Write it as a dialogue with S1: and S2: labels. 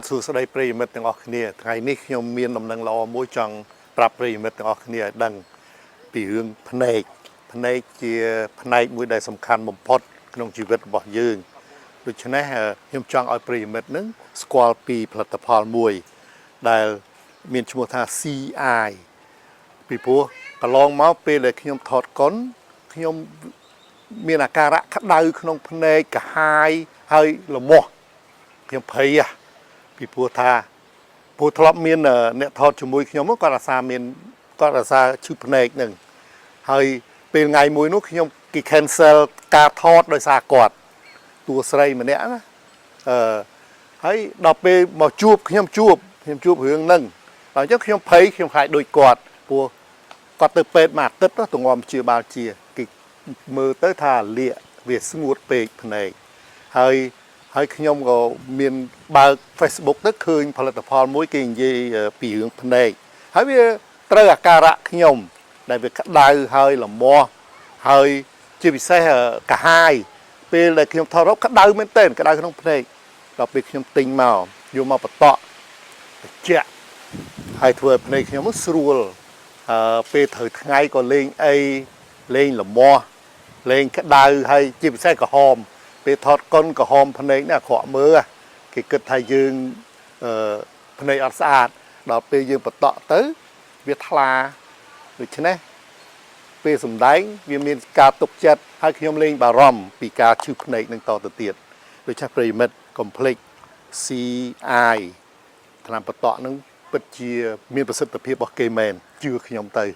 S1: សួស្តីប្រិយមិត្តទាំងអស់គ្នាថ្ងៃនេះខ្ញុំមានដំណឹងល្អមួយចង់ប្រាប់ប្រិយមិត្តទាំងអស់គ្នាឲ្យដឹងពីរឿងភ្នែកជាផ្នែកមួយដែលសំខាន់បំផុតក្នុងជីវិតរបស់យើងដូច្នេះខ្ញុំចង់ឲ្យប្រិយមិត្តនឹងស្គាល់ពីផលិតផលមួយដែលមានឈ្មោះថា CI ពីព្រោះកន្លងមកពេលដែលខ្ញុំថតកុនខ្ញុំមានអាការៈក្តៅក្នុងភ្នែកកាហាយហើយលមាស់ខ្ញុំភ័យពីព្រោះធ្លាប់មានអ្នកថតជាមួយខ្ញុំគាត់អាសាឈឺភ្នែកនឹងហើយពេលថ្ងៃមួយនោះខ្ញុំគេ cancel ការថតដោយសារគាត់តួស្រីម្នាក់ណាហើយដល់ពេលមកជួបខ្ញុំជួបរឿងហ្នឹងដល់អញ្ចឹងខ្ញុំភ័យខ្ញុំខ្លាចដូចគាត់ព្រោះគាត់ទៅពេទ្យមួយអាទិត្យទៅងំព្យាបាលជាគេមើលទៅថាលាកវាស្ងួតពេកភ្នែកហើយខ្ញុំក៏មានបើក Facebook ទៅឃើញផលិតផលមួយគេនិយាយពីរឿងភ្នែកហើយវាត្រូវអាការៈខ្ញុំដែលវាក្តៅហើយលមាស់ហើយជាពិសេសកាហាយពេលដែលខ្ញុំថតរូបក្តៅមែនទែនក្តៅក្នុងភ្នែកដល់ពេលខ្ញុំទិញមកយកមកបតក់ត្រជាក់ហើយធ្វើឲ្យភ្នែកខ្ញុំស្រួលពេលត្រូវថ្ងៃក៏លេងអីលេងលមាស់លេងក្តៅហើយជាពិសេសក្រហមពេលថតកុនក្រហមភ្នែកនេះអាក្រក់មើលគេគិតថាយើងភ្នែកអត់ស្អាតដល់ពេលយើងបតក់ទៅវាថ្លាដូច្នេះពេលសម្ដែងវាមានការទុកចិត្តហើយខ្ញុំលេងបារម្ភពីការឈឺភ្នែកនឹងតទៅទៀតដូច្នេះប្រិយមិត្តកុំភ្លេច CI ថ្នាំបតក់នឹងពិតជាមានប្រសិទ្ធភាពរបស់គេមែនជឿខ្ញុំទៅ